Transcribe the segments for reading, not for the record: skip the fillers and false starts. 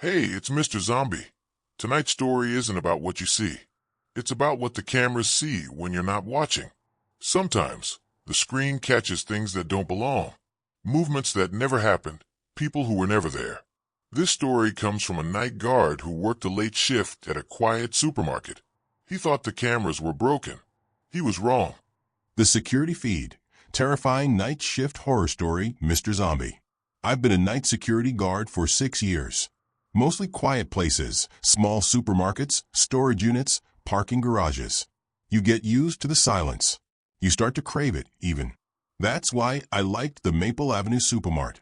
Hey, it's Mr. Zombie. Tonight's story isn't about what you see. It's about what the cameras see when you're not watching. Sometimes, the screen catches things that don't belong. Movements that never happened, people who were never there. This story comes from a night guard who worked a late shift at a quiet supermarket. He thought the cameras were broken. He was wrong. The Security Feed, terrifying night shift horror story, Mr. Zombie. I've been a night security guard for 6 years. Mostly quiet places, small supermarkets, storage units, parking garages. You get used to the silence. You start to crave it, even. That's why I liked the Maple Avenue Supermart.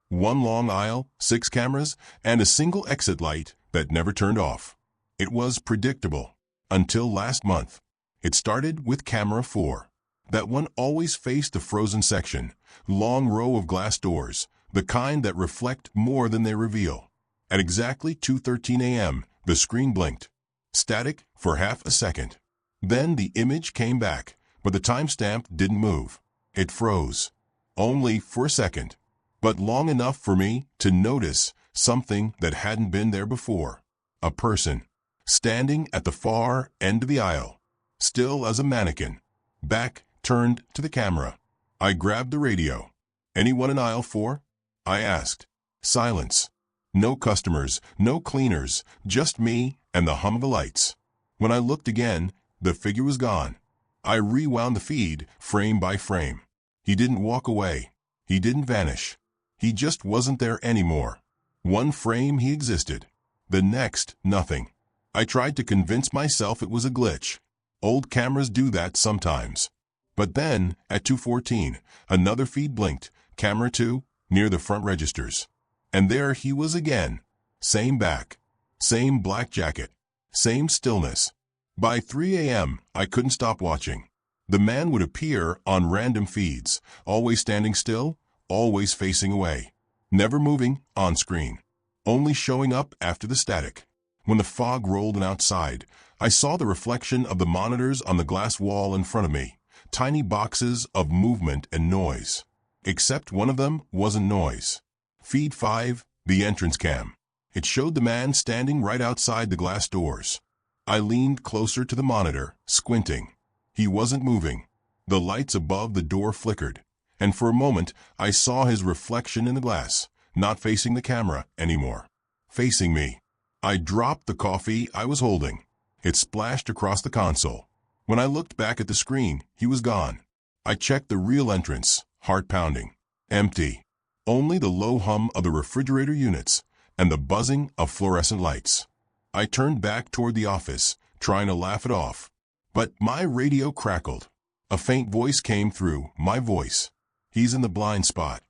One long aisle, 6 cameras, and a single exit light that never turned off. It was predictable. Until last month. It started with camera 4. That one always faced the frozen section, long row of glass doors, the kind that reflect more than they reveal. At exactly 2:13 a.m., the screen blinked. Static for half a second. Then the image came back, but the timestamp didn't move. It froze. Only for a second. But long enough for me to notice something that hadn't been there before. A person. Standing at the far end of the aisle. Still as a mannequin. Back turned to the camera. I grabbed the radio. "Anyone in aisle 4? I asked. Silence. No customers, no cleaners, just me and the hum of the lights. When I looked again, the figure was gone. I rewound the feed, frame by frame. He didn't walk away. He didn't vanish. He just wasn't there anymore. One frame he existed. The next, nothing. I tried to convince myself it was a glitch. Old cameras do that sometimes. But then, at 2:14, another feed blinked, camera 2, near the front registers. And there he was again. Same back. Same black jacket. Same stillness. By 3 a.m., I couldn't stop watching. The man would appear on random feeds, always standing still, always facing away. Never moving on screen. Only showing up after the static. When the fog rolled in outside, I saw the reflection of the monitors on the glass wall in front of me. Tiny boxes of movement and noise. Except one of them wasn't noise. Feed 5, the entrance cam. It showed the man standing right outside the glass doors. I leaned closer to the monitor, squinting. He wasn't moving. The lights above the door flickered, and for a moment I saw his reflection in the glass, not facing the camera anymore. Facing me. I dropped the coffee I was holding. It splashed across the console. When I looked back at the screen, he was gone. I checked the real entrance, heart pounding. Empty. Only the low hum of the refrigerator units and the buzzing of fluorescent lights. I turned back toward the office, trying to laugh it off. But my radio crackled. A faint voice came through, my voice. "He's in the blind spot."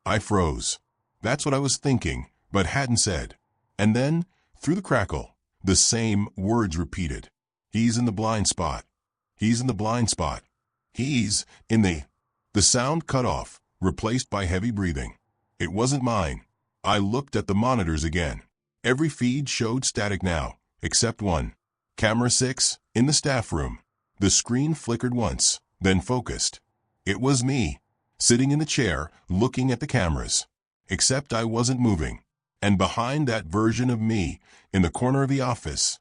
I froze. That's what I was thinking, but hadn't said. And then, through the crackle, the same words repeated. "He's in the blind spot. He's in the blind spot. He's in the..." The sound cut off, replaced by heavy breathing. It wasn't mine. I looked at the monitors again. Every feed showed static now, except one. Camera 6, in the staff room. The screen flickered once, then focused. It was me, sitting in the chair, looking at the cameras. Except I wasn't moving. And behind that version of me, in the corner of the office,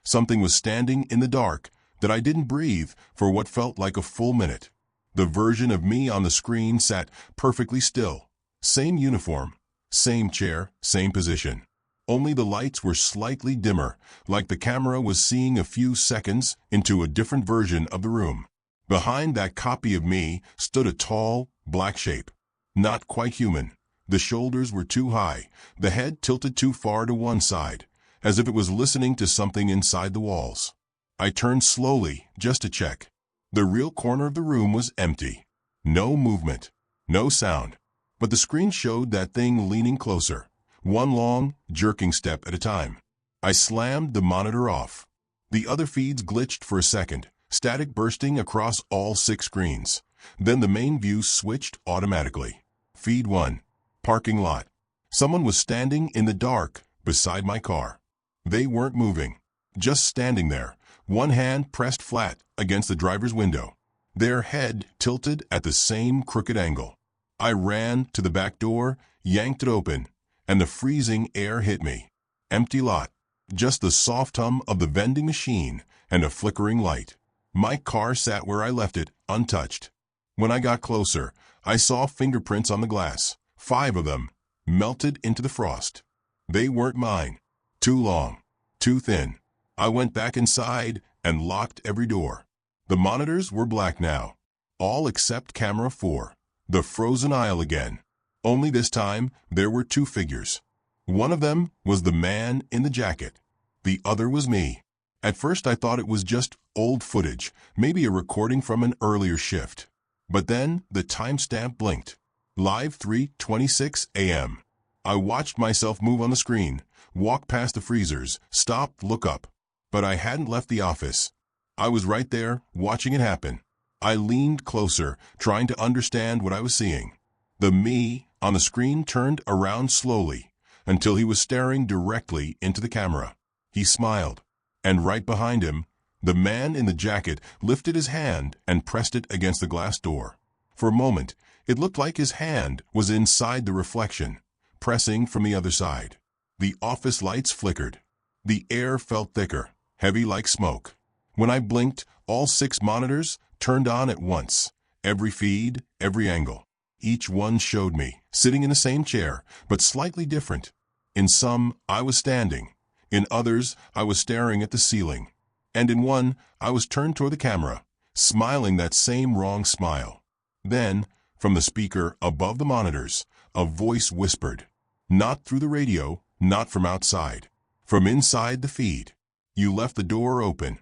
something was standing in the dark that I didn't breathe for what felt like a full minute. The version of me on the screen sat perfectly still. Same uniform, same chair, same position. Only the lights were slightly dimmer, like the camera was seeing a few seconds into a different version of the room. Behind that copy of me stood a tall, black shape. Not quite human. The shoulders were too high, the head tilted too far to one side, as if it was listening to something inside the walls. I turned slowly, just to check. The real corner of the room was empty. No movement. No sound. But the screen showed that thing leaning closer, one long, jerking step at a time. I slammed the monitor off. The other feeds glitched for a second, static bursting across all 6 screens. Then the main view switched automatically. Feed 1. Parking lot. Someone was standing in the dark beside my car. They weren't moving, just standing there, one hand pressed flat against the driver's window, their head tilted at the same crooked angle. I ran to the back door, yanked it open, and the freezing air hit me. Empty lot. Just the soft hum of the vending machine and a flickering light. My car sat where I left it, untouched. When I got closer, I saw fingerprints on the glass, 5 of them, melted into the frost. They weren't mine. Too long. Too thin. I went back inside and locked every door. The monitors were black now. All except camera 4. The frozen aisle again. Only this time, there were 2 figures. One of them was the man in the jacket. The other was me. At first I thought it was just old footage, maybe a recording from an earlier shift. But then the timestamp blinked. Live 3:26 a.m. I watched myself move on the screen, walk past the freezers, stop, look up. But I hadn't left the office. I was right there, watching it happen. I leaned closer, trying to understand what I was seeing. The me on the screen turned around slowly, until he was staring directly into the camera. He smiled. And right behind him, the man in the jacket lifted his hand and pressed it against the glass door. For a moment, it looked like his hand was inside the reflection, pressing from the other side. The office lights flickered. The air felt thicker, heavy like smoke. When I blinked, all 6 monitors turned on at once. Every feed, every angle. Each one showed me, sitting in the same chair, but slightly different. In some, I was standing. In others, I was staring at the ceiling. And in one, I was turned toward the camera, smiling that same wrong smile. Then, from the speaker above the monitors, a voice whispered. Not through the radio, not from outside. From inside the feed. You left the door open.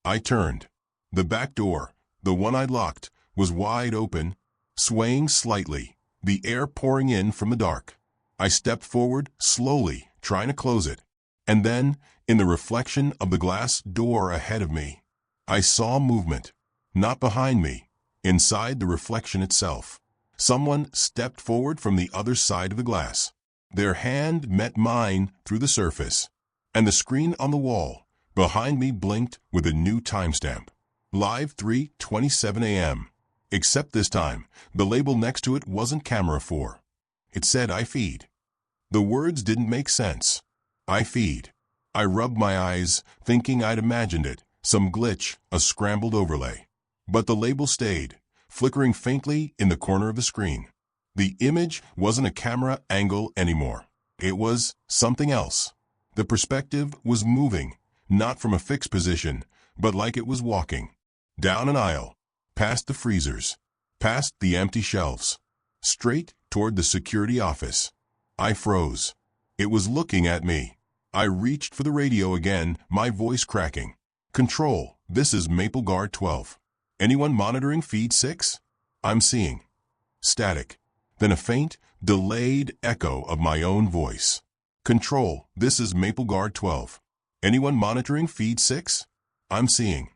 I turned. The back door, the one I'd locked, was wide open, swaying slightly, the air pouring in from the dark. I stepped forward, slowly, trying to close it. And then, in the reflection of the glass door ahead of me, I saw movement. Not behind me, inside the reflection itself. Someone stepped forward from the other side of the glass. Their hand met mine through the surface. And the screen on the wall behind me blinked with a new timestamp. Live 3:27 a.m. Except this time, the label next to it wasn't camera 4. It said I feed. The words didn't make sense. I feed. I rubbed my eyes, thinking I'd imagined it, some glitch, a scrambled overlay. But the label stayed, flickering faintly in the corner of the screen. The image wasn't a camera angle anymore. It was something else. The perspective was moving, not from a fixed position, but like it was walking. Down an aisle, past the freezers, past the empty shelves, straight toward the security office. I froze. It was looking at me. I reached for the radio again, my voice cracking. Control, this is Maple Guard 12. Anyone monitoring feed 6? I'm seeing. Static. Then a faint, delayed echo of my own voice. Control, this is Maple Guard 12. Anyone monitoring feed 6? I'm seeing.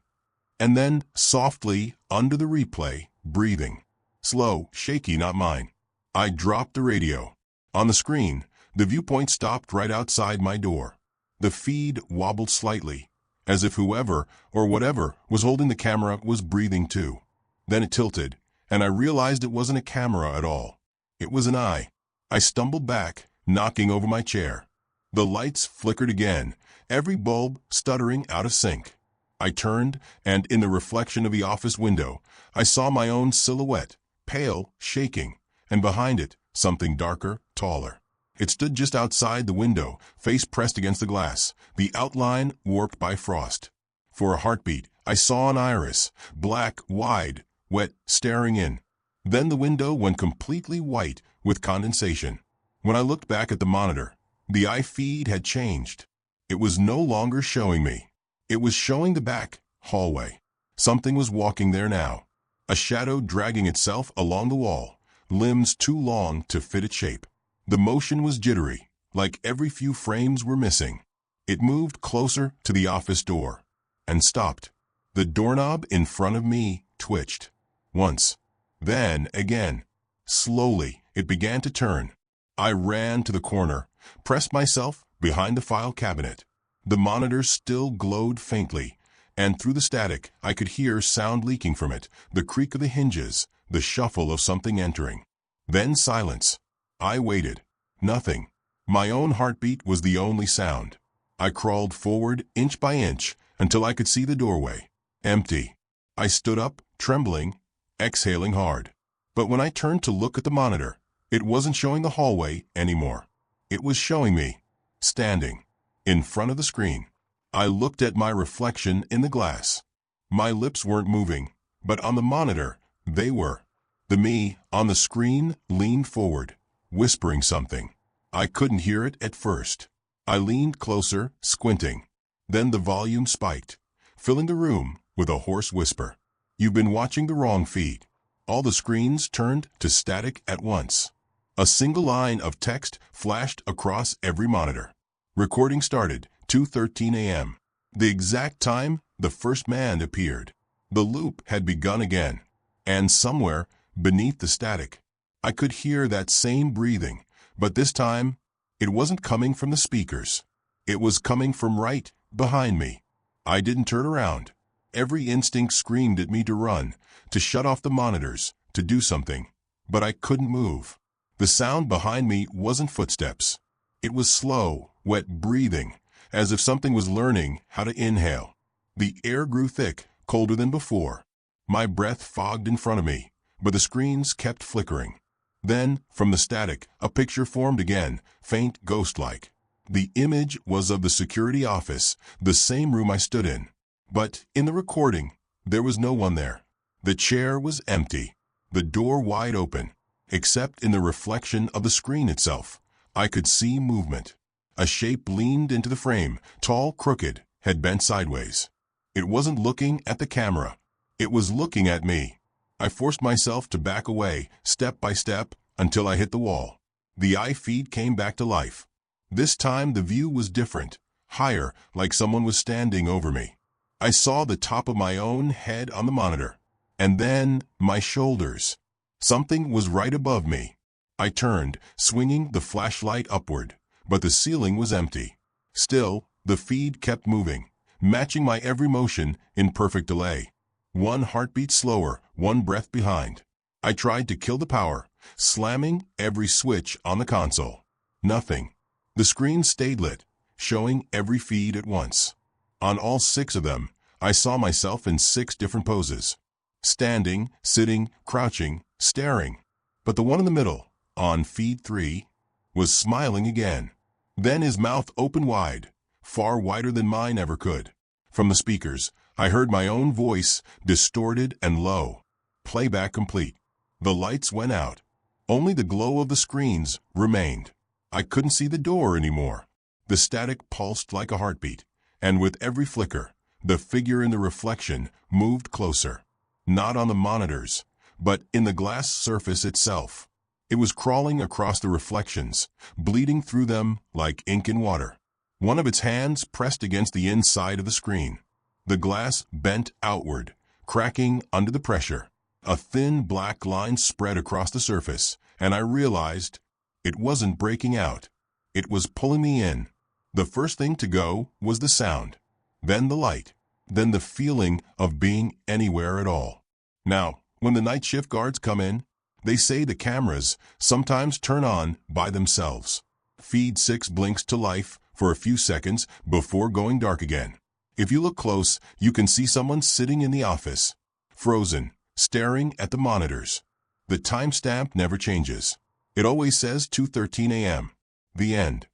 And then, softly, under the replay, breathing. Slow, shaky, not mine. I dropped the radio. On the screen, the viewpoint stopped right outside my door. The feed wobbled slightly, as if whoever or whatever was holding the camera was breathing too. Then it tilted, and I realized it wasn't a camera at all. It was an eye. I stumbled back, knocking over my chair. The lights flickered again, every bulb stuttering out of sync. I turned, and in the reflection of the office window, I saw my own silhouette, pale, shaking, and behind it, something darker, taller. It stood just outside the window, face pressed against the glass, the outline warped by frost. For a heartbeat, I saw an iris, black, wide, wet, staring in. Then the window went completely white with condensation. When I looked back at the monitor, the eye feed had changed. It was no longer showing me. It was showing the back hallway. Something was walking there now. A shadow dragging itself along the wall, limbs too long to fit its shape. The motion was jittery, like every few frames were missing. It moved closer to the office door, and stopped. The doorknob in front of me twitched. Once. Then again. Slowly, it began to turn. I ran to the corner, pressed myself behind the file cabinet. The monitor still glowed faintly, and through the static I could hear sound leaking from it, the creak of the hinges, the shuffle of something entering. Then silence. I waited. Nothing. My own heartbeat was the only sound. I crawled forward inch by inch until I could see the doorway. Empty. I stood up, trembling, exhaling hard. But when I turned to look at the monitor, it wasn't showing the hallway anymore. It was showing me, standing, in front of the screen. I looked at my reflection in the glass. My lips weren't moving, but on the monitor, they were. The me on the screen leaned forward, whispering something. I couldn't hear it at first. I leaned closer, squinting. Then the volume spiked, filling the room with a hoarse whisper. You've been watching the wrong feed. All the screens turned to static at once. A single line of text flashed across every monitor. Recording started, 2:13 a.m. The exact time the first man appeared. The loop had begun again. And somewhere beneath the static, I could hear that same breathing, but this time, it wasn't coming from the speakers. It was coming from right behind me. I didn't turn around. Every instinct screamed at me to run, to shut off the monitors, to do something. But I couldn't move. The sound behind me wasn't footsteps. It was slow, wet breathing, as if something was learning how to inhale. The air grew thick, colder than before. My breath fogged in front of me, but the screens kept flickering. Then, from the static, a picture formed again, faint, ghost-like. The image was of the security office, the same room I stood in. But in the recording, there was no one there. The chair was empty, the door wide open. Except in the reflection of the screen itself, I could see movement. A shape leaned into the frame, tall, crooked, had bent sideways. It wasn't looking at the camera. It was looking at me. I forced myself to back away, step by step, until I hit the wall. The eye feed came back to life. This time the view was different, higher, like someone was standing over me. I saw the top of my own head on the monitor, and then my shoulders. Something was right above me. I turned, swinging the flashlight upward, but the ceiling was empty. Still, the feed kept moving, matching my every motion in perfect delay. One heartbeat slower, one breath behind. I tried to kill the power, slamming every switch on the console. Nothing. The screen stayed lit, showing every feed at once. On all 6 of them, I saw myself in 6 different poses. Standing, sitting, crouching, staring. But the one in the middle, on feed 3, was smiling again. Then his mouth opened wide, far wider than mine ever could. From the speakers, I heard my own voice, distorted and low. Playback complete. The lights went out. Only the glow of the screens remained. I couldn't see the door anymore. The static pulsed like a heartbeat, and with every flicker, the figure in the reflection moved closer. Not on the monitors, but in the glass surface itself. It was crawling across the reflections, bleeding through them like ink in water. One of its hands pressed against the inside of the screen. The glass bent outward, cracking under the pressure. A thin black line spread across the surface, and I realized it wasn't breaking out. It was pulling me in. The first thing to go was the sound, then the light, then the feeling of being anywhere at all. Now, when the night shift guards come in, they say the cameras sometimes turn on by themselves. Feed 6 blinks to life for a few seconds before going dark again. If you look close, you can see someone sitting in the office, frozen, staring at the monitors. The timestamp never changes. It always says 2:13 a.m. The end.